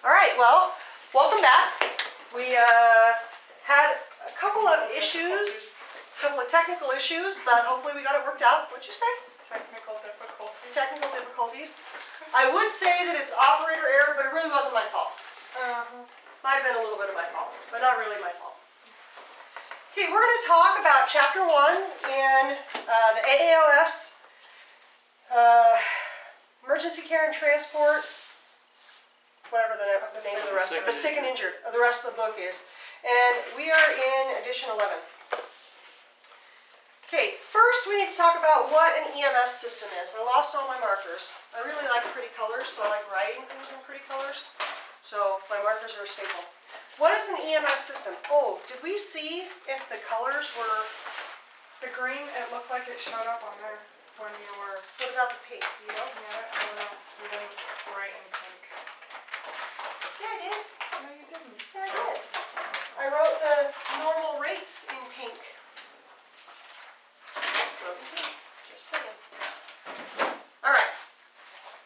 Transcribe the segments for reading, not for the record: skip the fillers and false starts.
All right, well, welcome back. We had a couple of issues, a couple of technical issues, but hopefully we got it worked out. What'd you say? Technical difficulties. Technical difficulties. I would say that it's operator error, but it really wasn't my fault. Might have been a little bit of my fault, but not really my fault. Okay, we're going to talk about Chapter 1 in the AAOS, Emergency Care and Transport, whatever the name of the rest of the sick and injured, the rest of the book is. And we are in edition 11. Okay, first we need to talk about what an EMS system is. I lost all my markers. I really like pretty colors, so I like writing things in pretty colors. So my markers are a staple. What is an EMS system? Oh, did we see if the colors were... The green, it looked like it showed up on there when you were... What about the pink? You know? Yeah, I don't know. You didn't write in pink. Yeah, I did. No, you didn't. Yeah, I did. I wrote the normal rates in pink. Just saying. All right.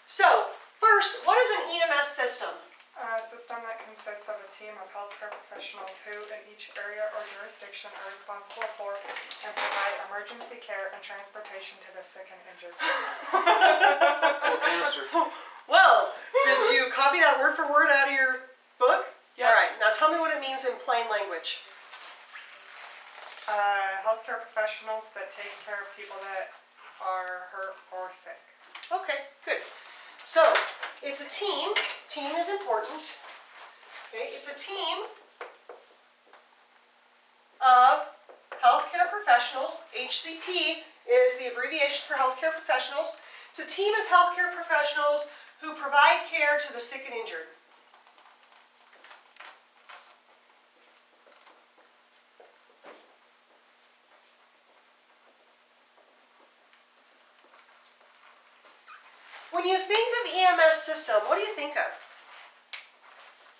So, first, what is an EMS system? A system that consists of a team of healthcare professionals who, in each area or jurisdiction, are responsible for and provide emergency care and transportation to the sick and injured. Good answer. Well, did you copy that word for word out of your book? Yeah. All right. Now tell me what it means in plain language. Healthcare professionals that take care of people that are hurt or sick. Okay, good. So, it's a team. Team is important. Okay, it's a team of healthcare professionals. HCP is the abbreviation for healthcare professionals. It's a team of healthcare professionals who provide care to the sick and injured. When you think of EMS system, what do you think of?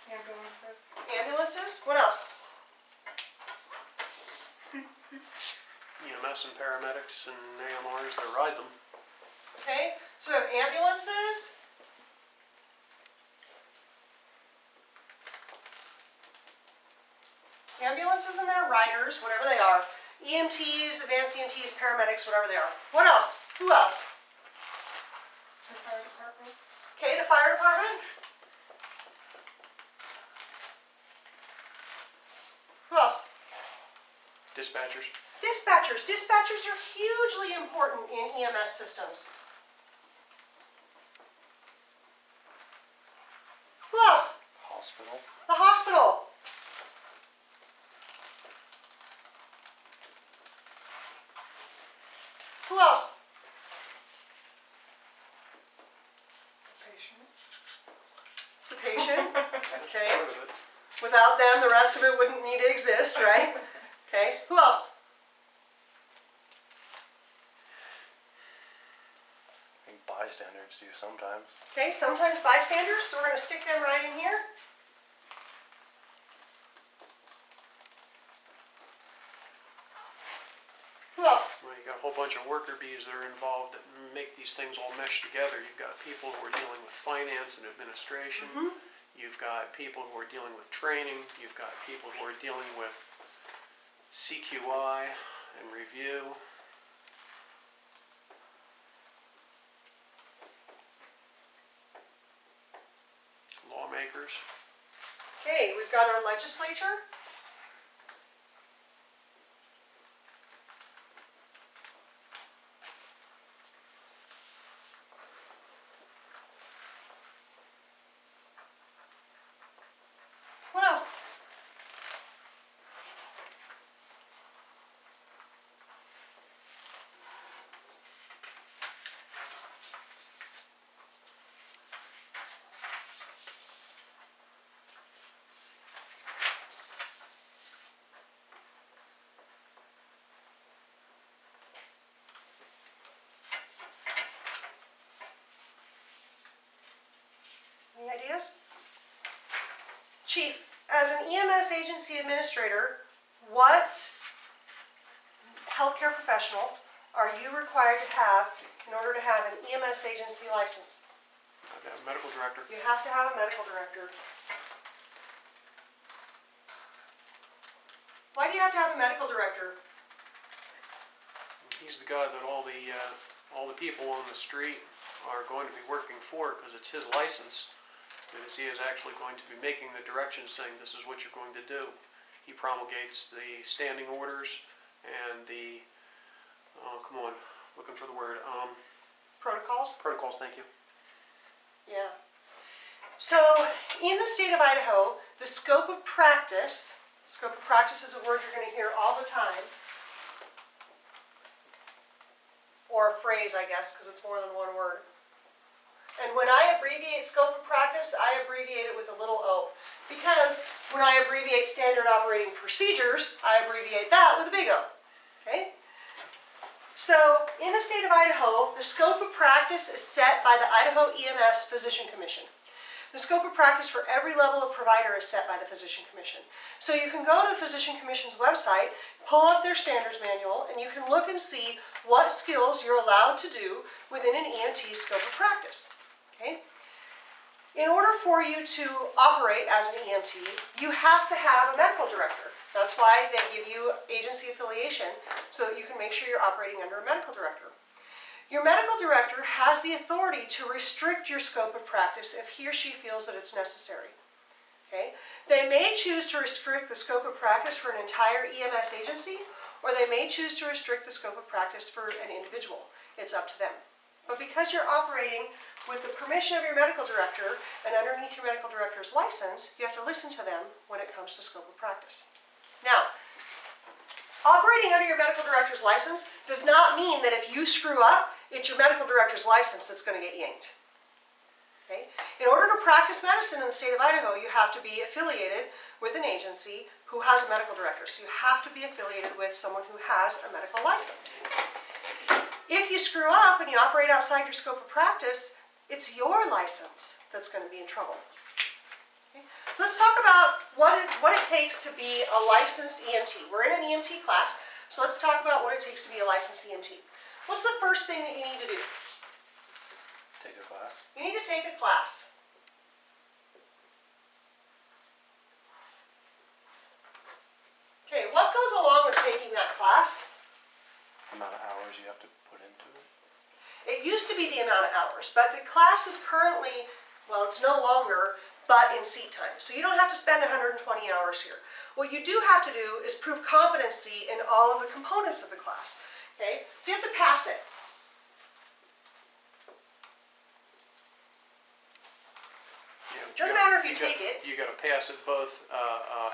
Ambulances. Ambulances? What else? EMS and paramedics and AMRs that ride them. Okay, so we have ambulances. Ambulances and their riders, whatever they are. EMTs, advanced EMTs, paramedics, whatever they are. What else? Who else? The fire department. Okay, the fire department. Who else? Dispatchers. Dispatchers. Dispatchers are hugely important in EMS systems. Who else? Hospital. The hospital. Who else? The patient. The patient. Okay. Part of it. Without them, the rest of it wouldn't need to exist, right? Okay. Who else? I think bystanders do sometimes. Okay, sometimes bystanders, so we're going to stick them right in here. Who else? Well, you got a whole bunch of worker bees that are involved that make these things all mesh together. You've got people who are dealing with finance and administration. Mhm. You've got people who are dealing with training. You've got people who are dealing with CQI and review. Lawmakers. Okay, we've got our legislature. What else? Any ideas? Chief, as an EMS agency administrator, what healthcare professional are you required to have in order to have an EMS agency license? Have to have a medical director. You have to have a medical director. Why do you have to have a medical director? He's the guy that all the people on the street are going to be working for because it's his license. Because he is actually going to be making the directions saying this is what you're going to do. He promulgates the standing orders and the, oh, come on, looking for the word, Protocols? protocols, thank you. Yeah. So, in the state of Idaho, the scope of practice is a word you're going to hear all the time. Or a phrase, I guess, because it's more than one word. And when I abbreviate scope of practice, I abbreviate it with a little o. Because when I abbreviate standard operating procedures, I abbreviate that with a big O. Okay? So, in the state of Idaho, the scope of practice is set by the Idaho EMS Physician Commission. The scope of practice for every level of provider is set by the Physician Commission. So you can go to the Physician Commission's website, pull up their standards manual, and you can look and see what skills you're allowed to do within an EMT scope of practice. Okay? In order for you to operate as an EMT, you have to have a medical director. That's why they give you agency affiliation, so that you can make sure you're operating under a medical director. Your medical director has the authority to restrict your scope of practice if he or she feels that it's necessary. Okay? They may choose to restrict the scope of practice for an entire EMS agency, or they may choose to restrict the scope of practice for an individual. It's up to them. But because you're operating with the permission of your medical director and underneath your medical director's license, you have to listen to them when it comes to scope of practice. Now, operating under your medical director's license does not mean that if you screw up, it's your medical director's license that's going to get yanked. Okay? In order to practice medicine in the state of Idaho, you have to be affiliated with an agency who has a medical director. So you have to be affiliated with someone who has a medical license. If you screw up and you operate outside your scope of practice, it's your license that's going to be in trouble. Okay? So let's talk about what it takes to be a licensed EMT. We're in an EMT class, so let's talk about what it takes to be a licensed EMT. What's the first thing that you need to do? Take a class. You need to take a class. Okay, what goes along with taking that class? Amount of hours you have to put into it. It used to be the amount of hours, but the class is currently, well, it's no longer, but in seat time. So you don't have to spend 120 hours here. What you do have to do is prove competency in all of the components of the class. Okay? So you have to pass it. Doesn't matter if you take it. You got to pass it both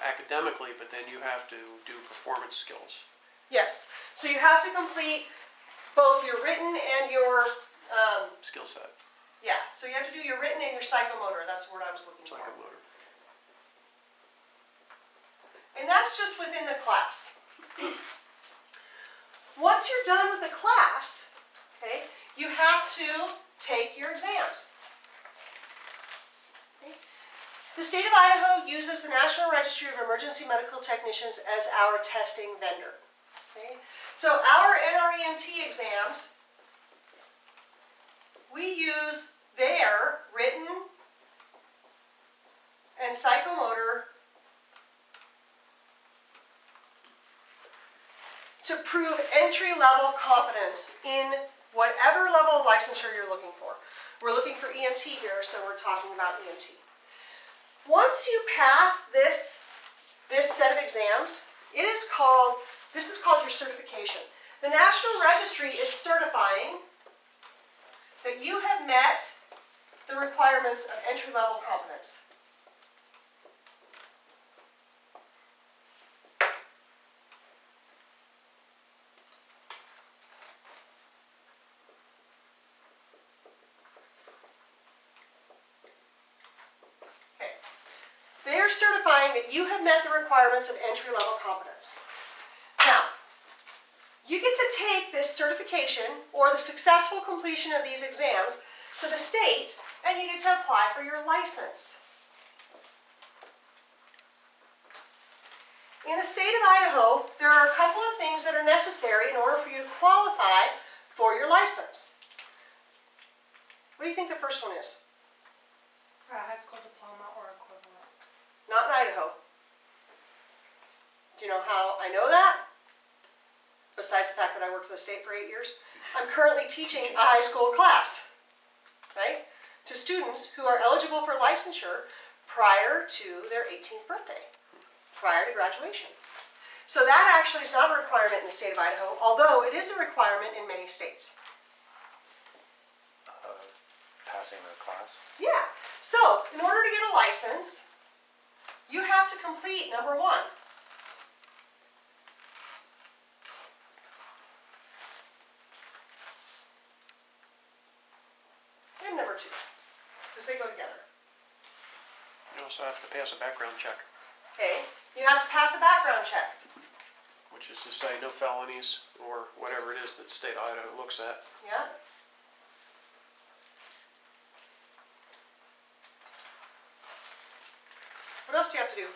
academically, but then you have to do performance skills. Yes. So you have to complete both your written and your, Skill set. yeah. So you have to do your written and your psychomotor. That's the word I was looking for. Psychomotor. And that's just within the class. Once you're done with the class, okay, you have to take your exams. Okay? The state of Idaho uses the National Registry of Emergency Medical Technicians as our testing vendor. Okay? So our NREMT exams, we use their written and psychomotor to prove entry-level competence in whatever level of licensure you're looking for. We're looking for EMT here, so we're talking about EMT. Once you pass this set of exams, this is called your certification. The National Registry is certifying that you have met the requirements of entry-level competence. They're certifying that you have met the requirements of entry-level competence. Now, you get to take this certification or the successful completion of these exams to the state and you get to apply for your license. In the state of Idaho, there are a couple of things that are necessary in order for you to qualify for your license. What do you think the first one is? Do you know how I know that? Besides the fact that I worked for the state for 8 years, I'm currently teaching a high school class, right, to students who are eligible for licensure prior to their 18th birthday, prior to graduation. So that actually is not a requirement in the state of Idaho, although it is a requirement in many states. Passing the class. Yeah, so in order to get a license, you have to complete number 1. And number 2, because they go together. You also have to pass a background check, Okay, you have to pass a background check. which is to say no felonies or whatever it is that state of Idaho looks at. Yeah. What else do you have to do?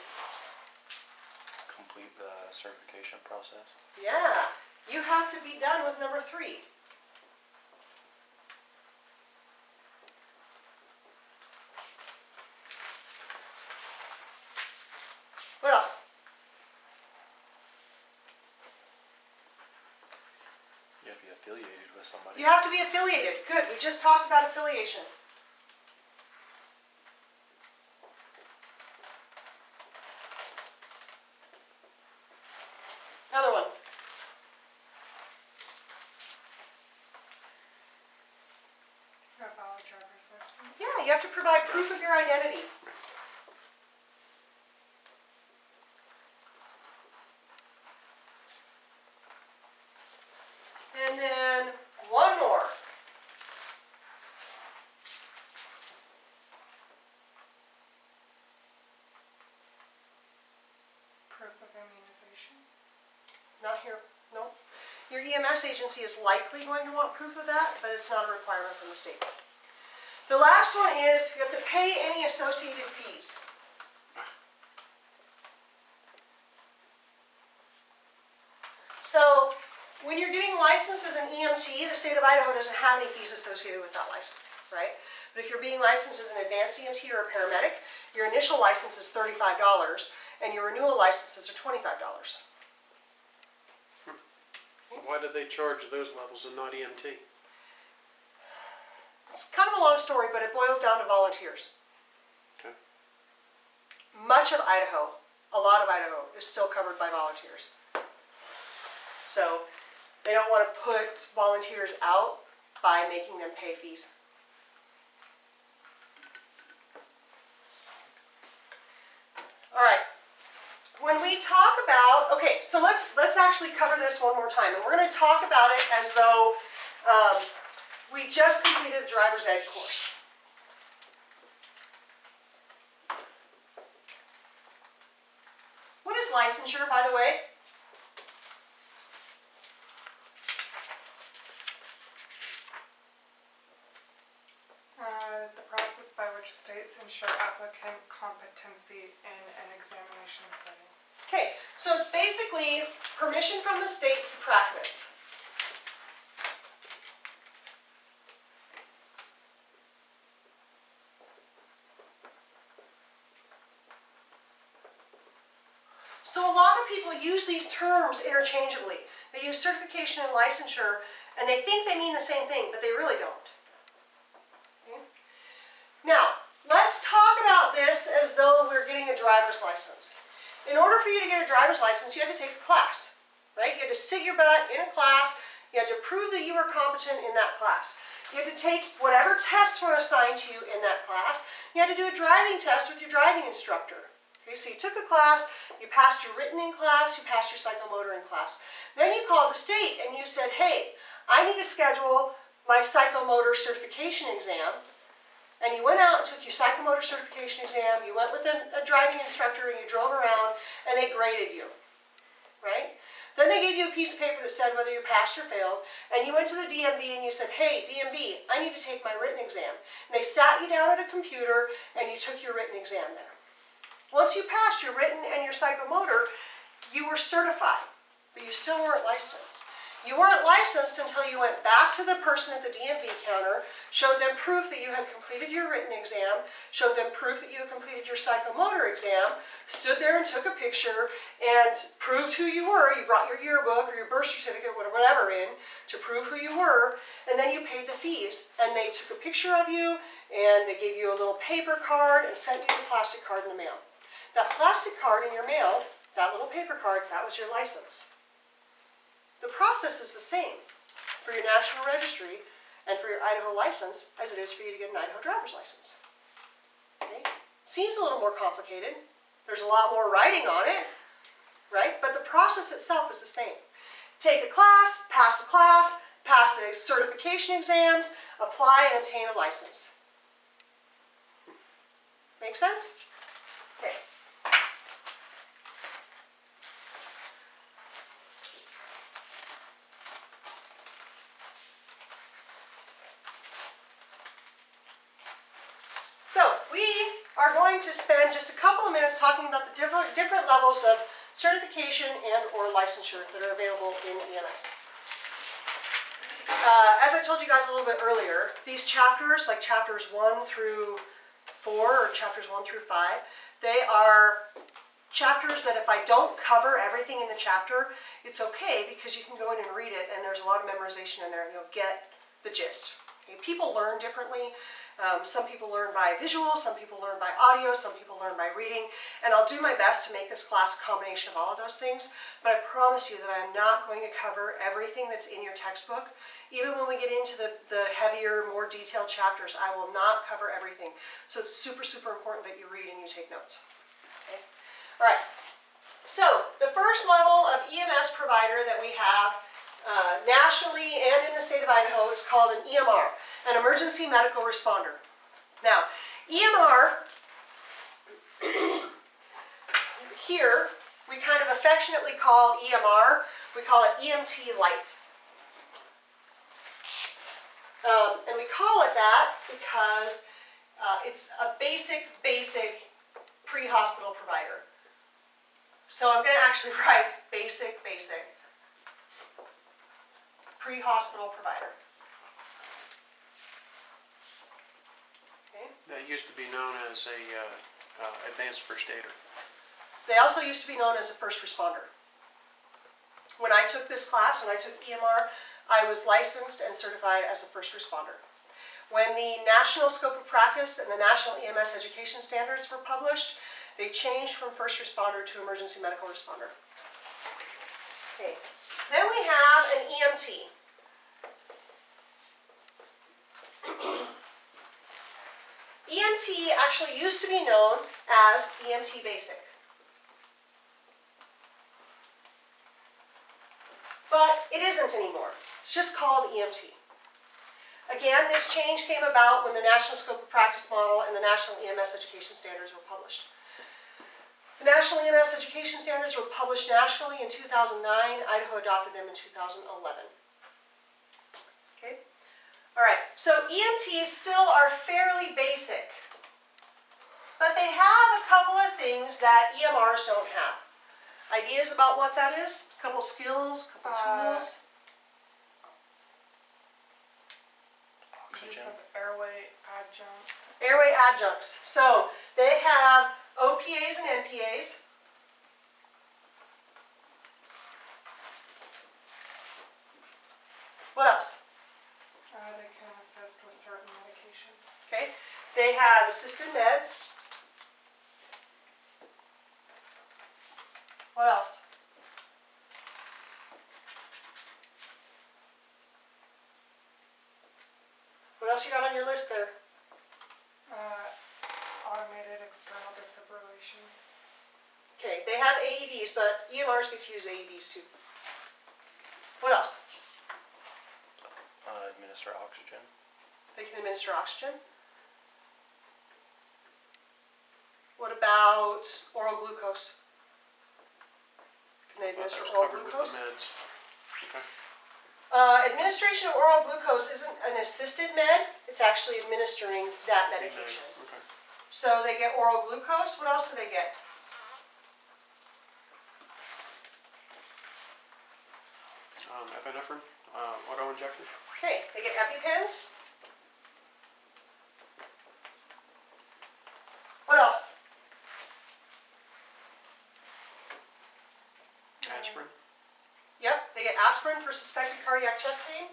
Complete the certification process. Yeah, you have to be done with number 3. What else? You have to be affiliated with somebody. You have to be affiliated. Good, we just talked about affiliation. Another one. A valid driver's license. Yeah, you have to provide proof of your identity. And then one more. Proof of immunization. Not here, no. Your EMS agency is likely going to want proof of that, but it's not a requirement from the state. The last one is you have to pay any associated fees. So when you're getting licensed as an EMT, the state of Idaho doesn't have any fees associated with that license, right? But if you're being licensed as an advanced EMT or a paramedic, your initial license is $35 and your renewal licenses are $25. Why did they charge those levels and not EMT? It's kind of a long story, but it boils down to volunteers. Okay. Much of Idaho, a lot of Idaho, is still covered by volunteers. So they don't want to put volunteers out by making them pay fees. All right. When we talk about, okay, so let's actually cover this one more time, and we're going to talk about it as though we just completed a driver's ed course. What is licensure, by the way? The process by which states ensure applicant competency in an examination setting. Okay, so it's basically permission from the state to practice. So a lot of people use these terms interchangeably. They use certification and licensure, and they think they mean the same thing, but they really don't. Okay? Now, let's talk about this as though we're getting a driver's license. In order for you to get a driver's license, you had to take a class, right? You had to sit your butt in a class. You had to prove that you were competent in that class. You had to take whatever tests were assigned to you in that class. You had to do a driving test with your driving instructor. Okay, so you took a class, you passed your written in class, you passed your psychomotor in class. Then you called the state and you said, hey, I need to schedule my psychomotor certification exam. And you went out and took your psychomotor certification exam, you went with a driving instructor and you drove around and they graded you, right? Then they gave you a piece of paper that said whether you passed or failed, and you went to the DMV and you said, hey, DMV, I need to take my written exam. And they sat you down at a computer and you took your written exam there. Once you passed your written and your psychomotor, you were certified, but you still weren't licensed. You weren't licensed until you went back to the person at the DMV counter, showed them proof that you had completed your written exam, showed them proof that you had completed your psychomotor exam, stood there and took a picture and proved who you were. You brought your yearbook or your birth certificate or whatever in to prove who you were, and then you paid the fees. And they took a picture of you and they gave you a little paper card and sent you the plastic card in the mail. That plastic card in your mail, that little paper card, that was your license. The process is the same for your national registry and for your Idaho license as it is for you to get an Idaho driver's license. Okay? Seems a little more complicated. There's a lot more writing on it, right? But the process itself is the same. Take a class, pass the certification exams, apply and obtain a license. Make sense? Okay. So we are going to spend just a couple of minutes talking about the different levels of certification and or licensure that are available in EMS. As I told you guys a little bit earlier, these chapters, like chapters 1 through 4 or chapters 1 through 5, they are chapters that if I don't cover everything in the chapter, it's okay because you can go in and read it and there's a lot of memorization in there and you'll get the gist. Okay? People learn differently. Some people learn by visual, some people learn by audio, some people learn by reading, and I'll do my best to make this class a combination of all of those things, but I promise you that I'm not going to cover everything that's in your textbook. Even when we get into the heavier, more detailed chapters, I will not cover everything. So it's super, super important that you read and you take notes. Okay? All right. So the first level of EMS provider that we have nationally and in the state of Idaho is called an EMR, an emergency medical responder. Now, EMR, here, we kind of affectionately call EMR, we call it EMT Light. And we call it that because it's a basic pre-hospital provider. So I'm going to actually write basic pre-hospital provider. Okay. That used to be known as a advanced first aider. They also used to be known as a first responder. When I took this class, when I took EMR, I was licensed and certified as a first responder. When the National Scope of Practice and the National EMS Education Standards were published, they changed from first responder to emergency medical responder. Okay. Then we have an EMT. EMT actually used to be known as EMT Basic. But it isn't anymore. It's just called EMT. Again, this change came about when the National Scope of Practice model and the National EMS Education Standards were published. The National EMS Education Standards were published nationally in 2009. Idaho adopted them in 2011. Okay? All right, so EMTs still are fairly basic, but they have a couple of things that EMRs don't have. Ideas about what that is? A couple skills, a couple tools? Use of airway adjuncts. Airway adjuncts. So they have OPAs and NPAs. What else? They can assist with certain medications. Okay. They have assisted meds. What else? What else you got on your list there? Automated external defibrillation. Okay, they have AEDs, but EMRs get to use AEDs too. What else? Administer oxygen. They can administer oxygen. What about oral glucose? Can they I thought administer that was oral covered with glucose? the meds. Okay. Administration of oral glucose isn't an assisted med, it's actually administering that medication. Okay. So they get oral glucose. What else do they get? epinephrine, auto injector. Okay, they get EpiPens. What else? Aspirin. Yep, they get aspirin for suspected cardiac chest pain.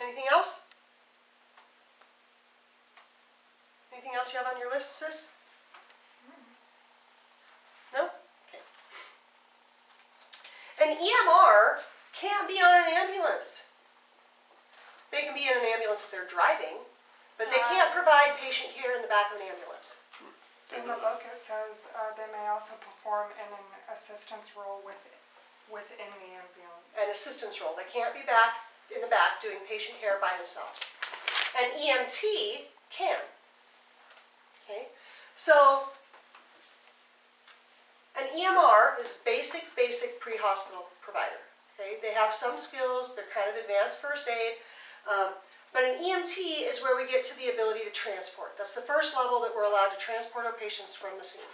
Anything else? Anything else you have on your list, sis? No? Okay. An EMR can't be on an ambulance. They can be in an ambulance if they're driving, but they can't provide patient care in the back of an ambulance. In the book, it says they may also perform in an assistance role within the ambulance. An assistance role. They can't be back in the back doing patient care by themselves. An EMT can. Okay? So, an EMR is basic pre-hospital provider. Okay? They have some skills, they're kind of advanced first aid, but an EMT is where we get to the ability to transport. That's the first level that we're allowed to transport our patients from the scene.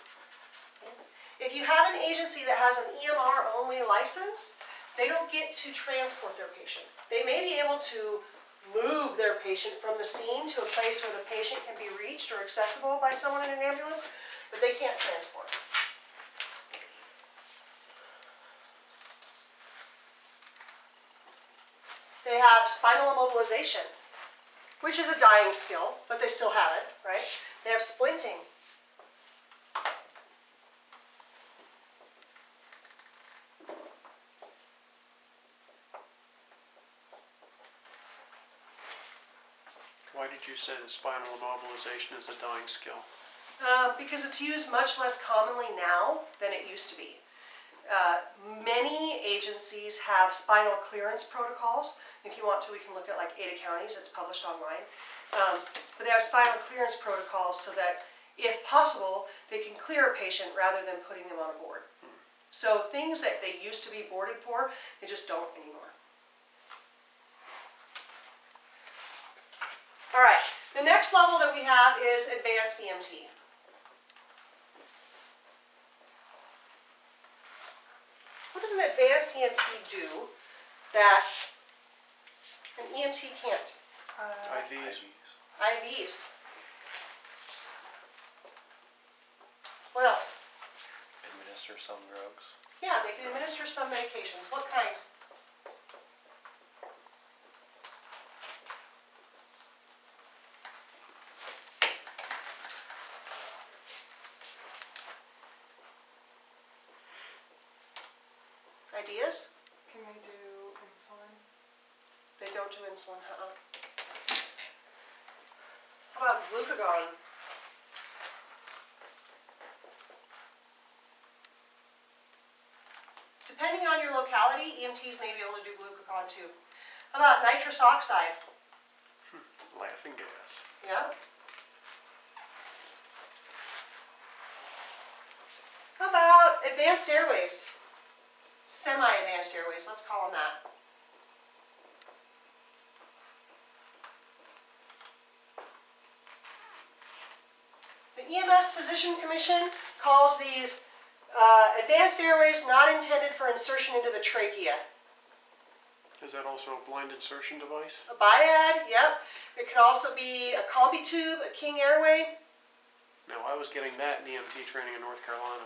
Okay? If you have an agency that has an EMR only license, they don't get to transport their patient. They may be able to move their patient from the scene to a place where the patient can be reached or accessible by someone in an ambulance, but they can't transport. They have spinal immobilization, which is a dying skill, but they still have it, right? They have splinting. Why did you say that spinal immobilization is a dying skill? Because it's used much less commonly now than it used to be. Many agencies have spinal clearance protocols. If you want to, we can look at like Ada counties, it's published online. But they have spinal clearance protocols so that, if possible, they can clear a patient rather than putting them on a board. So things that they used to be boarded for, they just don't anymore. All right, the next level that we have is advanced EMT. What does an advanced EMT do that an EMT can't? IVs. IVs. What else? Administer some drugs. Yeah, they can administer some medications. What kinds? Ideas? Can they do insulin? They don't do insulin, How about glucagon? Depending on your locality, EMTs may be able to do glucagon too. How about nitrous oxide? Laughing gas. Yeah. How about advanced airways? Semi-advanced airways, let's call them that. The EMS Physician Commission calls these advanced airways not intended for insertion into the trachea. Is that also a blind insertion device? A biad, yep. It could also be a combi tube, a King airway. No, I was getting that in EMT training in North Carolina.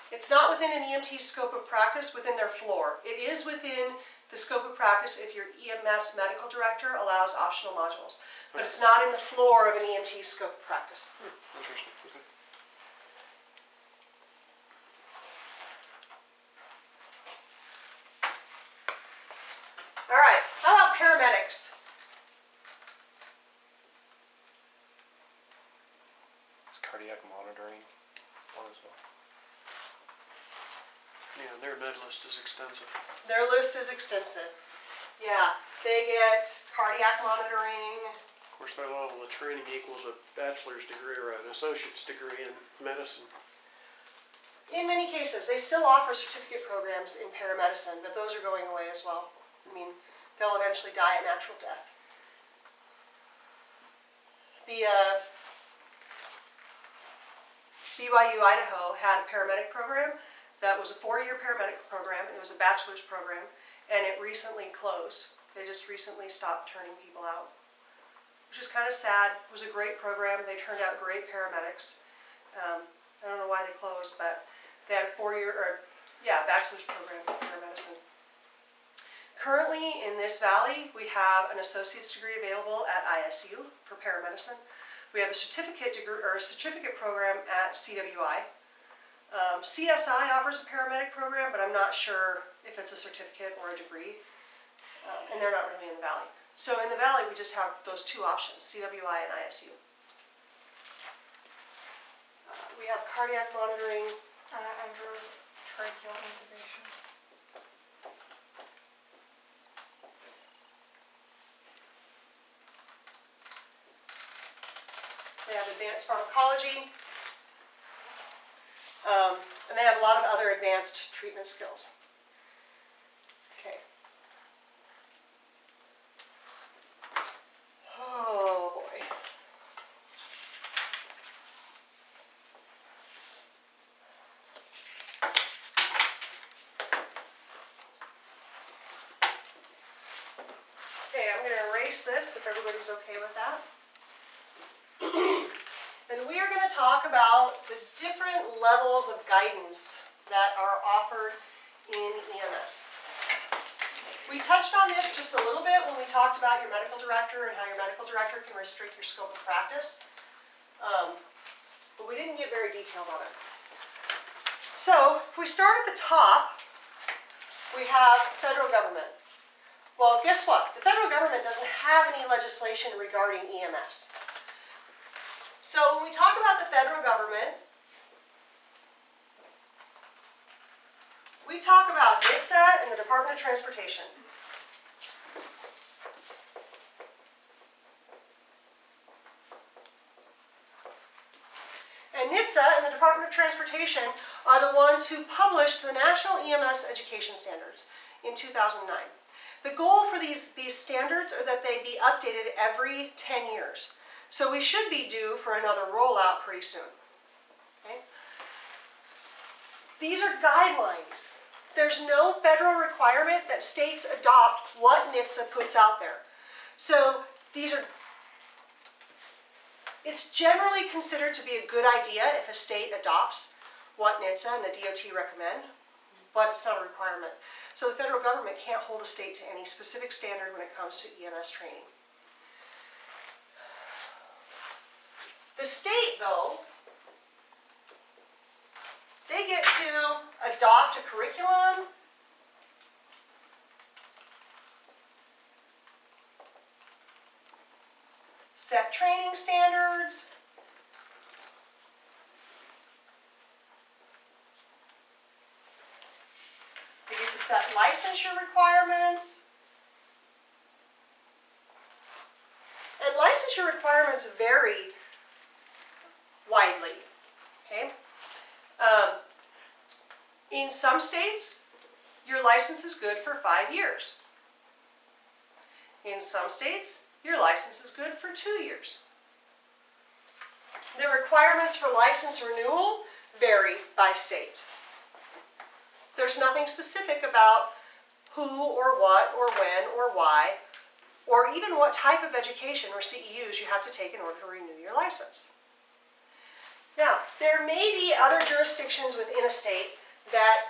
It's not within an EMT scope of practice within their floor. It is within the scope of practice if your EMS medical director allows optional modules. But it's not in the floor of an EMT scope of practice. Interesting. Okay. All right, how about paramedics? Is cardiac monitoring one as well? Yeah, their med list is extensive. Their list is extensive. Yeah, they get cardiac monitoring. Of course, their level of training equals a bachelor's degree or an associate's degree in medicine. In many cases, they still offer certificate programs in paramedicine, but those are going away as well. I mean, they'll eventually die a natural death. BYU Idaho had a paramedic program that was a 4-year paramedic program. It was a bachelor's program, and it recently closed. They just recently stopped turning people out, which is kind of sad. It was a great program. They turned out great paramedics. I don't know why they closed, but they had a 4-year, bachelor's program in paramedicine. Currently, in this valley, we have an associate's degree available at ISU for paramedicine. We have a certificate degree or a certificate program at CWI. CSI offers a paramedic program, but I'm not sure if it's a certificate or a degree, and they're not really in the valley. So in the valley, we just have those two options, CWI and ISU. We have cardiac monitoring. Endotracheal intubation. They have advanced pharmacology, and they have a lot of other advanced treatment skills. Okay. Oh boy. Okay, I'm going to erase this if everybody's okay with that. And we are going to talk about the different levels of guidance that are offered in EMS. We touched on this just a little bit when we talked about your medical director and how your medical director can restrict your scope of practice. But we didn't get very detailed on it. So, if we start at the top, we have federal government. Well, guess what? The federal government doesn't have any legislation regarding EMS. So when we talk about the federal government, we talk about NHTSA and the Department of Transportation. And NHTSA and the Department of Transportation are the ones who published the National EMS Education Standards in 2009. The goal for these standards are that they be updated every 10 years. So we should be due for another rollout pretty soon. Okay? These are guidelines. There's no federal requirement that states adopt what NHTSA puts out there. So it's generally considered to be a good idea if a state adopts what NHTSA and the DOT recommend, but it's not a requirement. So the federal government can't hold a state to any specific standard when it comes to EMS training. The state, though, they get to adopt a curriculum, set training standards, they get to set licensure requirements, and licensure requirements vary widely. Okay? In some states, your license is good for 5 years. In some states, your license is good for 2 years. The requirements for license renewal vary by state. There's nothing specific about who or what or when or why, or even what type of education or CEUs you have to take in order to renew your license. Now, there may be other jurisdictions within a state that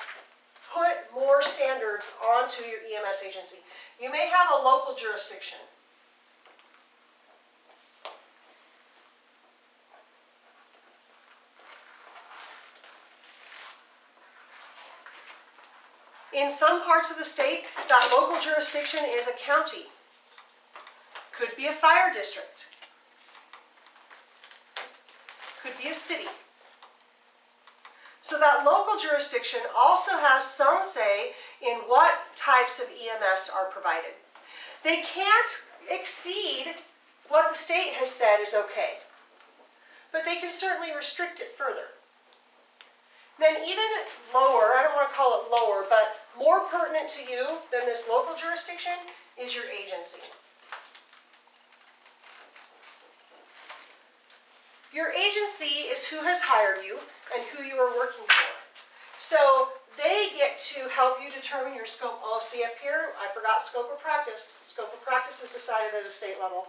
put more standards onto your EMS agency. You may have a local jurisdiction. In some parts of the state, that local jurisdiction is a county. Could be a fire district. Could be a city. So that local jurisdiction also has some say in what types of EMS are provided. They can't exceed what the state has said is okay, but they can certainly restrict it further. Then even lower, I don't want to call it lower, but more pertinent to you than this local jurisdiction is your agency. Your agency is who has hired you and who you are working for. So they get to help you determine your scope. Oh, see up here, I forgot scope of practice. Scope of practice is decided at a state level.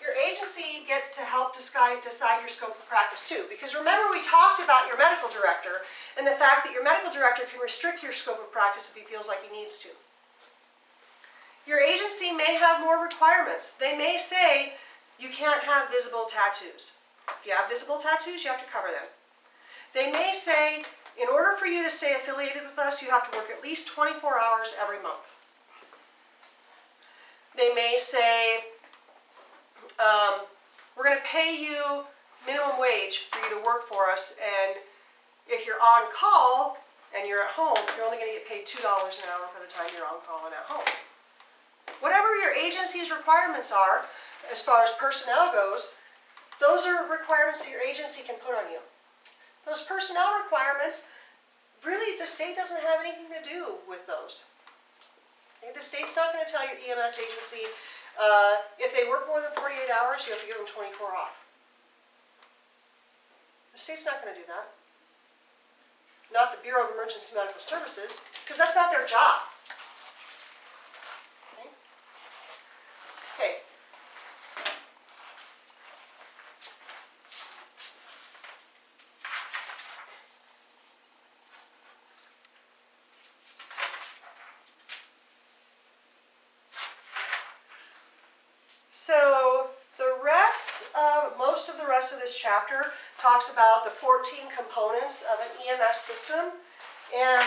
Your agency gets to help decide your scope of practice too. Because remember, we talked about your medical director and the fact that your medical director can restrict your scope of practice if he feels like he needs to. Your agency may have more requirements. They may say you can't have visible tattoos. If you have visible tattoos, you have to cover them. They may say, in order for you to stay affiliated with us, you have to work at least 24 hours every month. They may say, we're going to pay you minimum wage for you to work for us, and if you're on call and you're at home, you're only going to get paid $2 an hour for the time you're on call and at home. Whatever your agency's requirements are, as far as personnel goes, those are requirements that your agency can put on you. Those personnel requirements, really the state doesn't have anything to do with those. Okay? The state's not going to tell your EMS agency, if they work more than 48 hours, you have to give them 24 off. The state's not going to do that. Not the Bureau of Emergency Medical Services, because that's not their job. Okay? Okay. So most of the rest of this chapter talks about the 14 components of an EMS system, and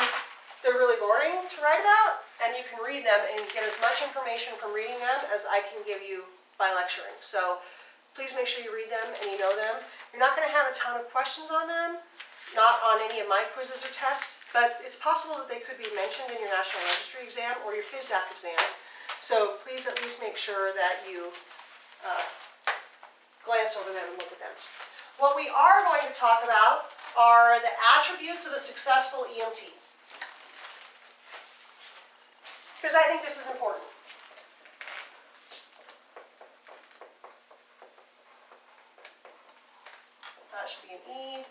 they're really boring to write about, and you can read them and get as much information from reading them as I can give you by lecturing. So please make sure you read them and you know them. You're not going to have a ton of questions on them, not on any of my quizzes or tests, but it's possible that they could be mentioned in your National Registry exam or your FISDAP exams. So please at least make sure that you glance over them and look at them. What we are going to talk about are the attributes of a successful EMT. Because I think this is important. That should be an E.